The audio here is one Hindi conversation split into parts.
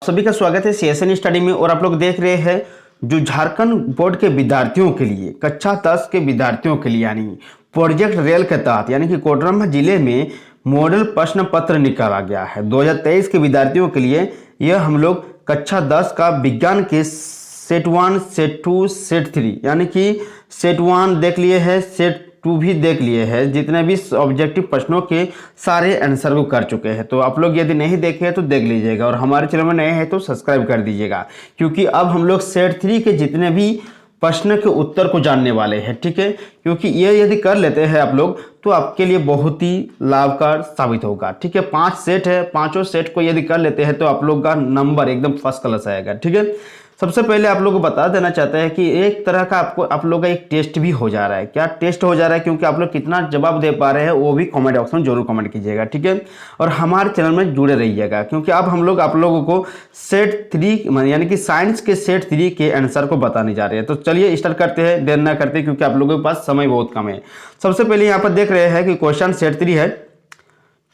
सभी का स्वागत है सीएसएन स्टडी में। और आप लोग देख रहे हैं जो झारखंड बोर्ड के विद्यार्थियों के लिए कक्षा 10 के विद्यार्थियों के लिए यानी प्रोजेक्ट रेल के तहत यानी कि कोडरमा जिले में मॉडल प्रश्न पत्र निकाला गया है 2023 के विद्यार्थियों के लिए। यह हम लोग कक्षा 10 का विज्ञान के सेट 1 सेट 2 सेट 3 यानी कि सेट 1 देख लिए है, सेट 2 भी देख लिए हैं। जितने भी ऑब्जेक्टिव प्रश्नों के सारे आंसर को कर चुके हैं। तो आप लोग यदि नहीं देखे हैं तो देख लीजिएगा, और हमारे चैनल में नए हैं तो सब्सक्राइब कर दीजिएगा, क्योंकि अब हम लोग सेट 3 के जितने भी प्रश्न के उत्तर को जानने वाले हैं। ठीक है, क्योंकि ये यदि कर लेते हैं आप लोग तो आपके लिए बहुत ही लाभकारी साबित होगा। ठीक है, 5 सेट है, पांचों सेट को यदि कर लेते हैं तो आप लोग का नंबर एकदम फर्स्ट क्लास आएगा। ठीक है, सबसे पहले आप लोगों को बता देना चाहते हैं कि एक तरह का आप लोग का एक टेस्ट भी हो जा रहा है। क्या टेस्ट हो जा रहा है? क्योंकि आप लोग कितना जवाब दे पा रहे हैं वो भी कमेंट बॉक्स में जरूर कमेंट कीजिएगा। ठीक है, और हमारे चैनल में जुड़े रहिएगा, क्योंकि अब हम लोग आप लोगों को सेट 3 यानी कि साइंस के सेट 3 के आंसर को बताने जा रहे हैं। तो चलिए स्टार्ट करते हैं, देर ना करते, क्योंकि आप लोगों के पास समय बहुत कम है। सबसे पहले यहाँ पर देख रहे हैं कि क्वेश्चन सेट 3 है,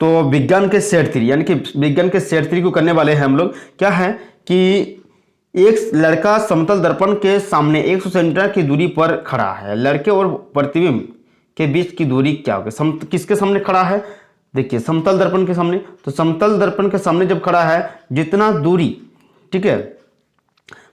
तो विज्ञान के सेट 3 यानी कि विज्ञान के सेट 3 को करने वाले हैं हम लोग। क्या है कि एक लड़का समतल दर्पण के सामने 100 सेंटीमीटर की दूरी पर खड़ा है। लड़के और प्रतिबिंब के बीच की दूरी क्या होगी? किसके सामने खड़ा है? देखिए, समतल दर्पण के सामने। तो समतल दर्पण के सामने जब खड़ा है, जितना दूरी, ठीक है,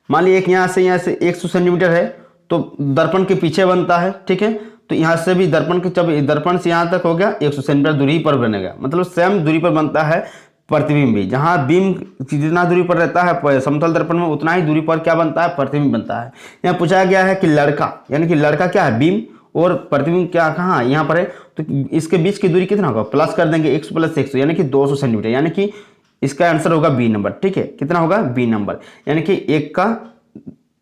मान लीजिए एक यहाँ से 100 सेंटीमीटर है तो दर्पण के पीछे बनता है। ठीक है, तो यहाँ से भी दर्पण से यहाँ तक हो गया 100 सेंटीमीटर दूरी पर बनेगा, मतलब सेम दूरी पर बनता है प्रतिबिंब भी। जहां बिंब जितना दूरी पर रहता है समतल दर्पण में, उतना ही दूरी पर क्या बनता है? प्रतिबिंब बनता है। यहाँ पूछा गया है कि लड़का यानी कि लड़का क्या है? बिंब, और प्रतिबिंब क्या कहाँ यहाँ पर है? तो इसके बीच की दूरी कितना होगा? प्लस कर देंगे 100 + 100 यानी कि 200 सेंटीमीटर, यानी कि इसका आंसर होगा बी नंबर। ठीक है, कितना होगा? बी नंबर, यानी कि 1 का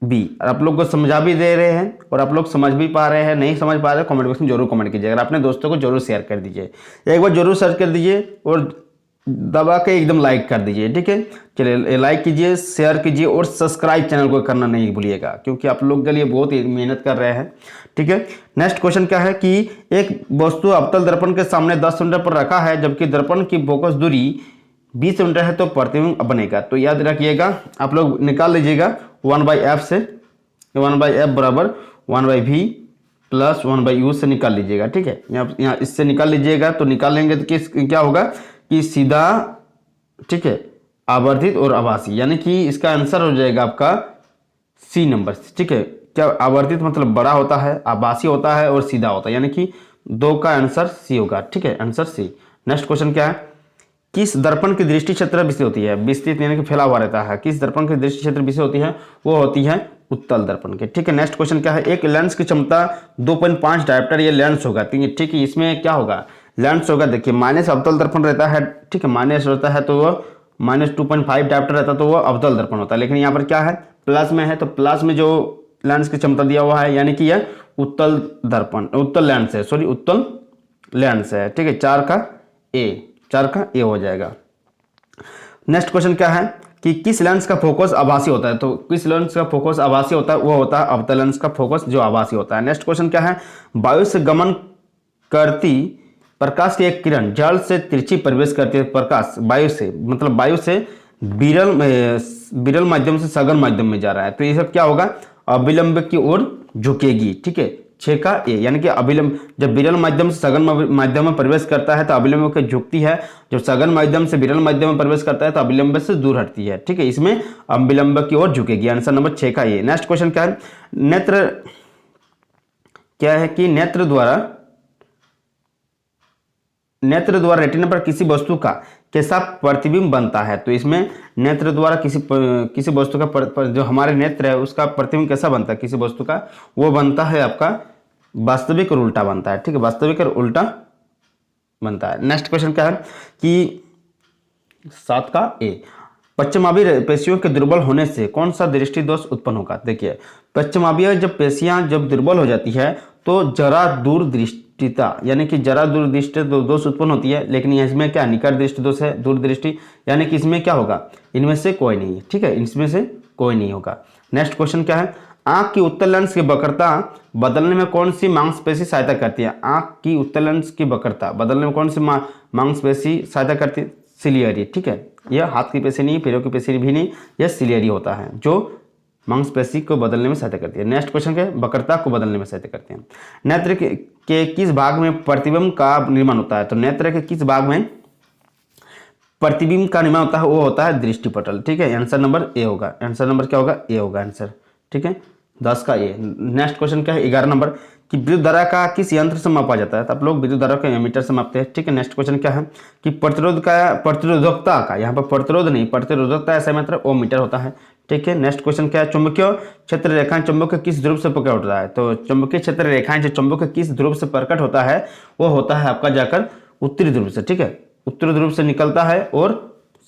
बी। आप लोग को समझा भी दे रहे हैं और आप लोग समझ भी पा रहे हैं, नहीं समझ पा रहे हैं कमेंट बॉक्स में जरूर कमेंट कीजिए। अगर अपने दोस्तों को जरूर शेयर कर दीजिए, एक बार जरूर शेयर कर दीजिए और दबा के एकदम लाइक कर दीजिए। ठीक है, चलिए लाइक कीजिए, शेयर कीजिए और सब्सक्राइब चैनल को करना नहीं भूलिएगा, क्योंकि आप लोग के लिए बहुत ही मेहनत कर रहे हैं। ठीक है, नेक्स्ट क्वेश्चन क्या है कि एक वस्तु अवतल दर्पण के सामने 10 सेंटीमीटर पर रखा है, जबकि दर्पण की फोकस दूरी 20 सेंटीमीटर है, तो प्रतिबिंब बनेगा। तो याद रखिएगा, आप लोग निकाल लीजिएगा 1/f से। 1/f बराबर 1/v + 1/u से निकाल लीजिएगा। ठीक है, यहाँ इससे निकाल लीजिएगा। तो निकालेंगे तो क्या होगा कि सीधा, ठीक है, आवर्धित और आभासी, यानी कि इसका आंसर हो जाएगा आपका सी नंबर। ठीक है, क्या आवर्धित मतलब बड़ा होता है, आभासी होता है और सीधा होता है, यानी कि 2 का आंसर सी होगा। ठीक है, आंसर सी। नेक्स्ट क्वेश्चन क्या है? किस दर्पण की दृष्टि क्षेत्र विस्तृत होती है? विस्तृत यानी कि फैला हुआ रहता है। किस दर्पण की दृष्टि क्षेत्र विस्तृत होती है? वो होती है उत्तल दर्पण के। ठीक है, नेक्स्ट क्वेश्चन क्या है? एक लेंस की क्षमता 2.5 डायोप्टर ये लेंस होगा। ठीक है, इसमें क्या होगा? लेंस होगा। देखिए, माइनस अवतल दर्पण रहता है, ठीक है, माइनस रहता है तो वो -2.5 डायोप्टर रहता है तो वो अवतल दर्पण होता है। लेकिन यहाँ पर क्या है? प्लस में है, तो प्लस में जो लेंस की क्षमता दिया हुआ है यानी कि यह उत्तल लेंस है, उत्तल लेंस है। ठीक है, 4 का ए हो जाएगा। नेक्स्ट क्वेश्चन क्या है कि किस लेंस का फोकस आभासी होता है? तो किस लेंस का फोकस आभासी होता है? वो होता है अवतल लेंस का फोकस जो आभासी होता है। नेक्स्ट क्वेश्चन क्या है? वायु से गमन करती प्रकाश की एक किरण जल से तिरछी प्रवेश करती है। प्रकाश वायु से मतलब वायु से विरल माध्यम से सघन माध्यम में जा रहा है, तो ये सब क्या होगा? अभिलंब की ओर झुकेगी। ठीक है, 6 का ए, यानी कि अभिलंब जब विरल माध्यम से सघन माध्यम में प्रवेश करता है तो अभिलंब की झुकती है, जब सघन माध्यम से विरल माध्यम में प्रवेश करता है तो अभिलंब से दूर हटती है। ठीक है, इसमें अभिलंब की ओर झुकेगी। आंसर नंबर 6 का ए। नेक्स्ट क्वेश्चन क्या है? नेत्र क्या है कि नेत्र द्वारा रेटिना पर किसी वस्तु का कैसा प्रतिबिंब बनता है? तो इसमें नेत्र द्वारा किसी वस्तु का जो हमारे नेत्र है उसका प्रतिबिंब कैसा बनता है किसी वस्तु का? वो बनता है आपका वास्तविक और उल्टा बनता है। ठीक है, वास्तविक और उल्टा बनता है। नेक्स्ट क्वेश्चन क्या है कि 7 का ए। पश्चिमाभी पेशियों के दुर्बल होने से कौन सा दृष्टि दोष उत्पन्न होगा? देखिए, पश्चिमाभी जब पेशियां जब दुर्बल हो जाती है तो जरा दूरदृष्टिता यानी कि जरा दूरदृष्टि दोष उत्पन्न होती है। लेकिन इसमें क्या निकट दृष्टि दोष है, दूरदृष्टि, यानी कि इसमें क्या होगा? इनमें से कोई नहीं है। ठीक है, इसमें से कोई नहीं होगा। नेक्स्ट क्वेश्चन क्या है? आंख की उत्तल लेंस की वक्रता बदलने में कौन सी मांसपेशी सहायता करती है? आंख की उत्तल लेंस की वक्रता बदलने में कौन सी मांसपेशी सहायता करती है? सिलियरी, ठीक है। यह हाथ की पेशी नहीं, पैरों की पेशी भी नहीं, यह सिलियरी होता है जो मांसपेशी को बदलने में सहायता करती है। नेक्स्ट क्वेश्चन क्या है, वक्रता को बदलने में सहायता करते हैं। नेत्र के किस भाग में प्रतिबिंब का निर्माण होता है? तो नेत्र के किस भाग में प्रतिबिंब का निर्माण होता है? वो होता है दृष्टिपटल, ठीक है। आंसर नंबर ए होगा। आंसर नंबर क्या होगा? ए होगा आंसर, ठीक है। 10 का ए। नेक्स्ट क्वेश्चन क्या है, 11 नंबर, कि विद्युत धारा का किस यंत्र से मापा जाता है? तो आप लोग विद्युत धारा को एमीटर से मापते हैं, ठीक है। नेक्स्ट क्वेश्चन क्या है, कि प्रतिरोधकता का, यहाँ पर प्रतिरोध नहीं, प्रतिरोधकता ऐसा मात्रा ओमीटर होता है, ठीक है। नेक्स्ट क्वेश्चन क्या है, चुंबकीय क्षेत्र रेखाएं चुंबक के किस ध्रुव से प्रकट होता है? तो चुंबकीय क्षेत्र रेखाएं जो चुंबक के किस ध्रुव से प्रकट होता है वो होता है आपका जाकर उत्तरी ध्रुव से, ठीक है। उत्तरी ध्रुव से निकलता है और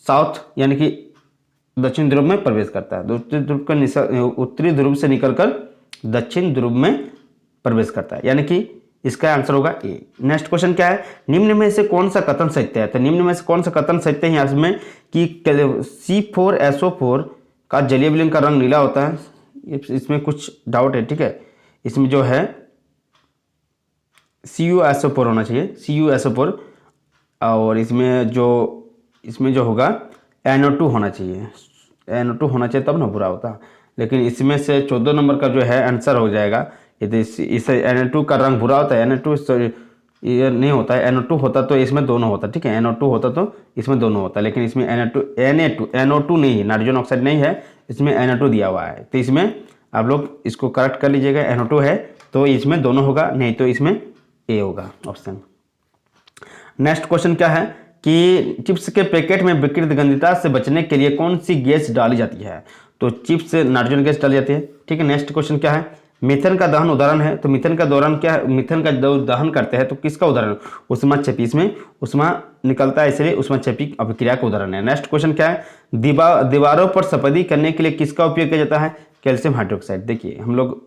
साउथ यानी कि दक्षिण ध्रुव में प्रवेश करता है। उत्तरी ध्रुव से निकलकर दक्षिण ध्रुव में प्रवेश करता है, यानी कि इसका आंसर होगा ए। नेक्स्ट क्वेश्चन क्या है, निम्न में से कौन सा कथन सत्य है? तो निम्न में से कौन सा कथन सत्य है इसमें, कि C4SO4 का जलीय विलयन का रंग नीला होता है? इसमें कुछ डाउट है, ठीक है। इसमें जो है CuSO4 होना चाहिए, CuSO4, और इसमें जो होगा NO2 होना चाहिए, NO2 होना चाहिए तब ना बुरा होता। लेकिन इसमें से 14 नंबर का जो है आंसर हो जाएगा। यदि इसे NO2 का रंग बुरा होता है, NO2 ये नहीं होता है, NO2 होता तो इसमें दोनों होता, ठीक है। NO2 होता तो इसमें दोनों होता, लेकिन इसमें NO2 नहीं है, नाइट्रोजन ऑक्साइड नहीं है, इसमें NO2 दिया हुआ है। तो इसमें आप लोग इसको करेक्ट कर लीजिएगा, NO2 है तो इसमें दोनों होगा, नहीं तो इसमें ए होगा ऑप्शन। नेक्स्ट क्वेश्चन क्या है, कि चिप्स के पैकेट में विकृत गंधिता से बचने के लिए कौन सी गैस डाली जाती है? तो चिप्स से नाइट्रोजन गैस डाली जाती है, ठीक है। नेक्स्ट क्वेश्चन क्या है, मीथेन का दहन उदाहरण है? तो मीथेन का दौरान क्या है, मीथेन का दहन करते हैं तो किसका उदाहरण? ऊष्माक्षेपी, इसमें ऊष्मा निकलता है इसलिए ऊष्माक्षेपी अभिक्रिया का उदाहरण है। नेक्स्ट क्वेश्चन क्या है, दीवारों पर सफेदी करने के लिए किसका उपयोग किया जाता है? Calcium hydroxide. देखिए हम लोग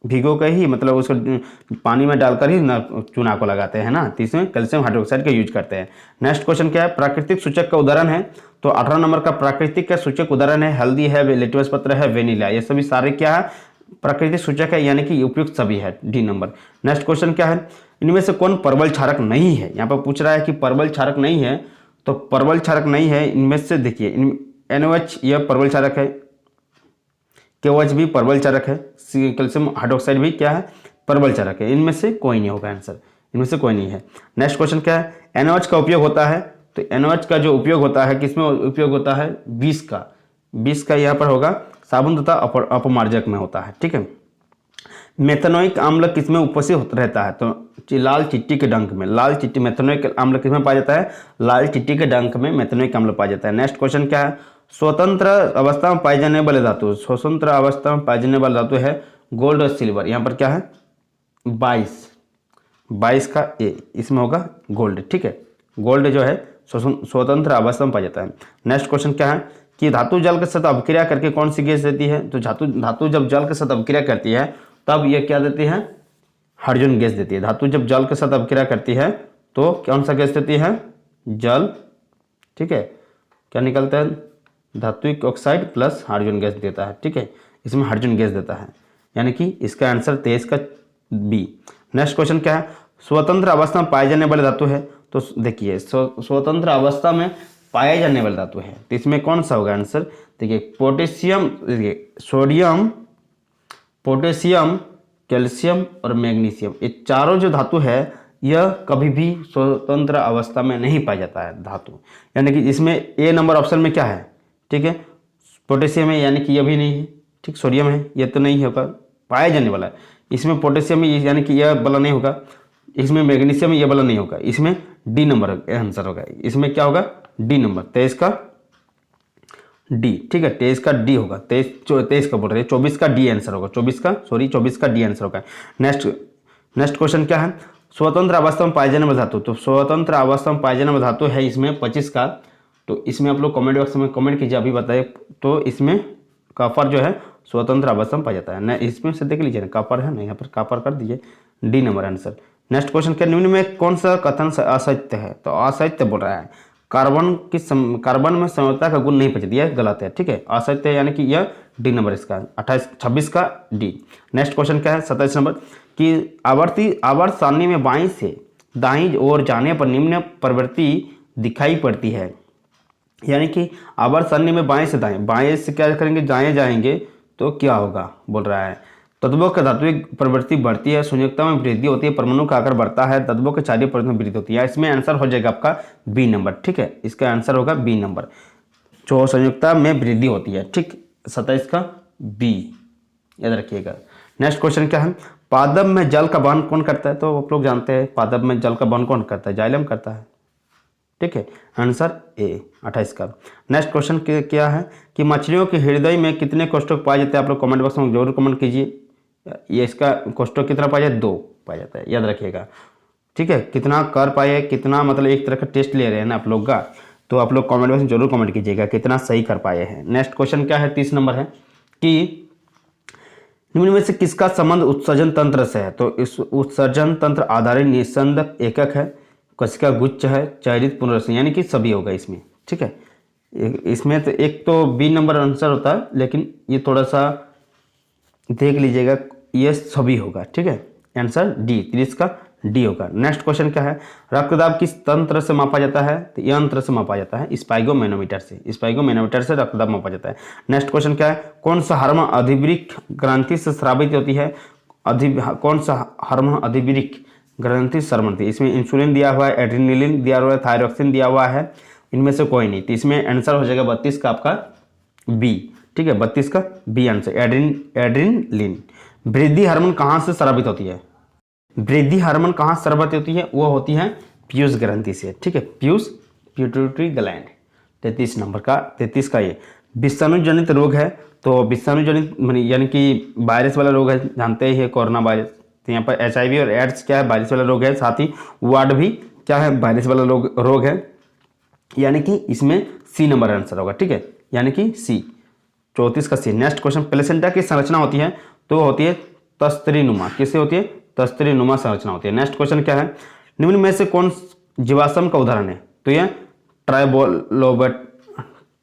भिगो के ही मतलब उसको पानी में डालकर ही चूना को लगाते हैं ना, तो इसमें कैल्शियम हाइड्रोक्साइड का यूज करते हैं। नेक्स्ट क्वेश्चन क्या है, प्राकृतिक सूचक का उदाहरण है? तो 18 नंबर का प्राकृतिक का सूचक उदाहरण है हल्दी है, लिटमस पत्र है, वेनिला, ये सभी सारे क्या है प्राकृतिक सूचक है, यानी कि उपयुक्त सभी है, डी नंबर। नेक्स्ट क्वेश्चन क्या है, इनमें से कौन परवल क्षारक नहीं है? यहाँ पर पूछ रहा है कि परवल क्षारक नहीं है, तो परवल क्षारक नहीं है इनमें से, देखिए NOH यह परवल क्षारक है, KOH भी परवल क्षारक है, कैल्शियम हाइड्रोक्साइड भी क्या है परवल क्षारक है, इनमें से कोई नहीं होगा आंसर, इनमें से कोई नहीं है। नेक्स्ट क्वेश्चन क्या है, NOH का उपयोग होता है? तो NOH का जो उपयोग होता है किसमें उपयोग होता है? 20 का यहाँ पर होगा साबुन तथा अपमार्जक में होता है, ठीक है। मेथनोइक अम्ल किसमें उपस्थित रहता है? तो लाल चिट्टी के डंक में, लाल चिट्टी मेथनोइक अम्ल किसमें पाया जाता है? लाल चिट्टी के डंक में मेथनोइक अम्ल पाया जाता है। नेक्स्ट क्वेश्चन क्या है, स्वतंत्र अवस्था में पाए जाने वाले धातु, स्वतंत्र अवस्था में पाए जाने वाले धातु है गोल्ड और सिल्वर। यहाँ पर क्या है 22 का ए, इसमें होगा गोल्ड, ठीक है। गोल्ड जो है स्वतंत्र अवस्था में पाया जाता है। नेक्स्ट क्वेश्चन क्या है, कि धातु जल के साथ अभिक्रिया करके कौन सी गैस देती है? तो धातु जब जल के साथ अभिक्रिया करती है तब ये क्या देती है? हाइड्रोजन गैस देती है। धातु जब जल के साथ अभिक्रिया करती है तो कौन सा गैस देती है? जल, ठीक है। क्या निकलता है? धात्विक ऑक्साइड प्लस हाइड्रोजन गैस देता है, ठीक है। इसमें हाइड्रोजन गैस देता है, यानी कि इसका आंसर 23 का बी। नेक्स्ट क्वेश्चन क्या है, स्वतंत्र अवस्था में पाए जाने वाले धातु है? तो देखिए स्वतंत्र अवस्था में पाए जाने वाले धातु है, तो इसमें कौन सा होगा आंसर? देखिए पोटेशियम, देखिए सोडियम, पोटेशियम, कैल्शियम और मैग्नीशियम, ये चारों जो धातु है यह कभी भी स्वतंत्र अवस्था में नहीं पाया जाता है धातु, यानी कि इसमें ए नंबर ऑप्शन में क्या है, ठीक है। पोटेशियम है यानी कि यह भी नहीं है, ठीक। सोडियम है यह तो नहीं होगा, पाया जाने वाला है। इसमें पोटेशियम यानी कि यह वाला नहीं होगा, इसमें मैग्नीशियम यह वाला नहीं होगा, इसमें डी नंबर आंसर होगा। इसमें क्या होगा? डी नंबर, 23 का डी, ठीक है। 23 का डी होगा, 23 का बोल रहे हैं, 24 का डी आंसर होगा, 24 का डी आंसर होगा। नेक्स्ट क्वेश्चन क्या है, स्वतंत्र अवस्था में पाए जाने वाला धातु? तो स्वतंत्र अवस्था में पाए जाने वाला धातु है इसमें 25 का, तो इसमें आप लोग कमेंट बॉक्स में कमेंट कीजिए अभी बताइए। तो इसमें कॉपर जो है स्वतंत्र अवस्था में पाया जाता है ना, इसमें से देख लीजिए ना कॉपर है ना, यहाँ पर कॉपर कर दीजिए, D number answer. Next question क्या, निम्न में कौन सा कथन असत्य है? तो असत्य बोल रहा है कार्बन में संयोजकता का गुण नहीं पहुंचती, यह गलत है, ठीक है। असत्य यानी कि यह डी नंबर इसका 26 का डी। नेक्स्ट क्वेश्चन क्या है 27 नंबर, कि आवर्त सारणी में बाईं से दाईं ओर जाने पर निम्न प्रवृत्ति दिखाई पड़ती है, यानी कि आवर्त सारणी में बाएं से दाएं, बाएं से क्या करेंगे, दाएं जाएंगे तो क्या होगा बोल रहा है। तत्वों का धात्विक प्रवृत्ति बढ़ती है, संयुक्ता में वृद्धि होती है, परमाणु का आकार बढ़ता है, तत्वों के क्षारीय प्रवृत्ति में वृद्धि होती है। इसमें आंसर हो जाएगा आपका बी नंबर। ठीक है, इसका आंसर होगा बी नंबर, जो संयुक्ता में वृद्धि होती है। ठीक, 27 का बी, याद रखिएगा। नेक्स्ट क्वेश्चन क्या है, पादप में जल का वहन कौन करता है? तो आप लोग जानते हैं पादप में जल का वहन कौन करता है, जाइलम करता है। ठीक है, आंसर ए 28 का। नेक्स्ट क्वेश्चन क्या है कि मछलियों के हृदय में कितने कोष्ठक पाए जाते हैं? आप लोग कमेंट बॉक्स में जरूर कमेंट कीजिए। ये इसका कोष्ठक कितना पाया जाए, 2 पाया जाता है, याद रखिएगा। ठीक है, कितना कर पाए, कितना मतलब एक तरह का टेस्ट ले रहे हैं ना आप लोग का, तो आप लोग कमेंट बॉक्स में जरूर कमेंट कीजिएगा कितना सही कर पाए हैं। नेक्स्ट क्वेश्चन क्या है, 30 नंबर है कि निम्न में से किसका संबंध उत्सर्जन तंत्र से है? तो इस उत्सर्जन तंत्र आधारित निस्संदक एकक है, कोशिका गुच्छ है, चयनित पुनर्रचना, यानी कि सभी होगा इसमें। ठीक है, इसमें तो एक तो बी नंबर आंसर होता है, लेकिन ये थोड़ा सा देख लीजिएगा, ये सभी होगा। ठीक है, आंसर डी 30 का डी होगा। नेक्स्ट क्वेश्चन क्या है, रक्तदाब किस तंत्र से मापा जाता है? तो यंत्र से मापा जाता है, स्पाइगोमेनोमीटर से, स्पाइगोमेनोमीटर से रक्तदाब मापा जाता है। नेक्स्ट क्वेश्चन क्या है, कौन सा हार्मोन अधिवृक्क ग्रंथि से स्रावित होती है? कौन सा हार्मोन अधिवृक्क ग्रंथि स्रावित? इसमें इंसुलिन दिया हुआ है, एड्रेनलिन दिया हुआ है, थायरॉक्सिन दिया हुआ है, इनमें से कोई नहीं। तो इसमें आंसर हो जाएगा 32 का आपका बी। ठीक है, 32 का बी आंसर, एड्रेनलिन। वृद्धि हार्मोन कहाँ से स्रावित होती है? वृद्धि हार्मोन कहाँ से स्रावित होती है? वो होती है पीयूष ग्रंथि से। ठीक है, पीयूष, पिट्यूटरी ग्लैंड। 33 नंबर का, 33 का ये विषाणु जनित रोग है। तो विषाणु जनित यानी कि वायरस वाला रोग है, जानते ही है कोरोना वायरस। तो यहाँ पर HIV और एड्स क्या है, वायरस वाला रोग है, साथ ही वार्ड भी क्या है, वायरस वाला रोग है, यानी कि इसमें सी नंबर आंसर होगा। ठीक है, यानी कि सी, 34 का सी। नेक्स्ट क्वेश्चन, प्लेसेंटा की संरचना होती है? तो होती है तस्तरीनुमा। किससे होती है? तस्तरीनुमा संरचना होती है। नेक्स्ट क्वेश्चन क्या है, निम्न में से कौन जीवाश्म का उदाहरण है? तो यह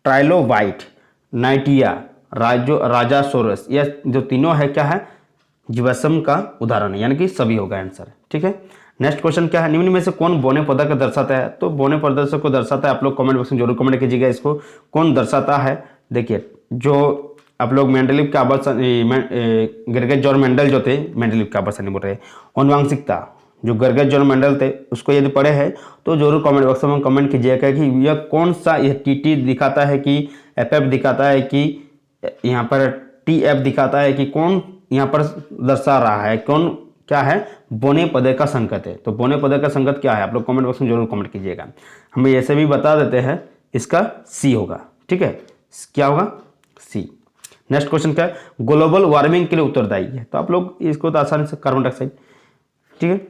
ट्राइलोबाइट, नाइटिया, राजासोरस, यह जो तीनों है क्या है, जीवाश्म का उदाहरण है, यानी कि सभी होगा आंसर। ठीक है, नेक्स्ट क्वेश्चन क्या है, निम्न में से कौन बौने पौधा का दर्शाता है? तो बौने पौधा को दर्शाता है, आप लोग कमेंट बॉक्स में जरूर कमेंट कीजिएगा इसको कौन दर्शाता है। देखिए, जो आप लोग मेंडलीव के आवर्त गर्गस जॉन मेंडल जो थे, मेंडलीव के आवर्त बोल रहे हैं, अनुवांशिकता, जो गर्गस जॉन मेंडल थे उसको यदि पढ़े हैं तो जरूर कमेंट बॉक्स में कमेंट कीजिएगा कि यह कौन सा, यह TT दिखाता है कि FF दिखाता है कि यहाँ पर TF दिखाता है कि कौन यहाँ पर दर्शा रहा है, कौन क्या है, बौने पौधे का संकेत है। तो बौने पौधे का संकेत क्या है, आप लोग कमेंट बॉक्स में जरूर कमेंट कीजिएगा। हमें ऐसे भी बता देते हैं, इसका सी होगा। ठीक है, क्या होगा, सी। नेक्स्ट क्वेश्चन क्या है, ग्लोबल वार्मिंग के लिए उत्तरदायी है? तो आप लोग इसको तो आसानी से कार्बन डाइऑक्साइड। ठीक है,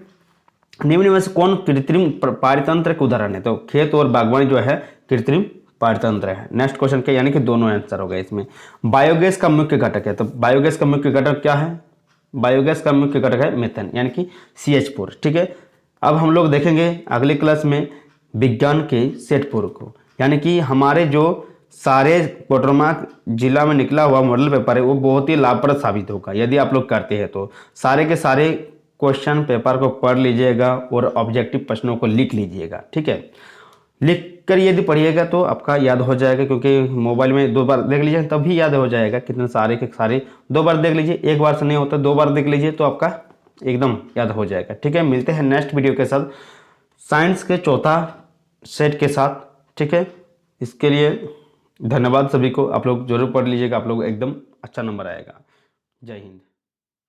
निम्न में से कौन कृत्रिम पारितंत्र के उदाहरण है? तो खेत और बागवानी जो है कृत्रिम पारितंत्र है। नेक्स्ट क्वेश्चन क्या, यानी कि दोनों आंसर हो गए इसमें। बायोगैस का मुख्य घटक है? तो बायोगैस का मुख्य घटक क्या है? बायोगैस का मुख्य घटक है मेथेन, यानी कि CH4। ठीक है, अब हम लोग देखेंगे अगले क्लास में विज्ञान के सेट 4 को, यानी कि हमारे जो सारे कोडरमा जिला में निकला हुआ मॉडल पेपर है वो बहुत ही लाभप्रद साबित होगा यदि आप लोग करते हैं तो। सारे के सारे क्वेश्चन पेपर को पढ़ लीजिएगा और ऑब्जेक्टिव प्रश्नों को लिख लीजिएगा। ठीक है, लिख कर यदि पढ़िएगा तो आपका याद हो जाएगा, क्योंकि मोबाइल में 2 बार देख लीजिए तभी याद हो जाएगा। कितने सारे के सारे 2 बार देख लीजिए, 1 बार से नहीं होता, 2 बार देख लीजिए तो आपका एकदम याद हो जाएगा। ठीक है, मिलते हैं नेक्स्ट वीडियो के साथ साइंस के चौथा सेट के साथ। ठीक है, इसके लिए धन्यवाद सभी को। आप लोग जरूर पढ़ लीजिएगा, आप लोग एकदम अच्छा नंबर आएगा। जय हिंद।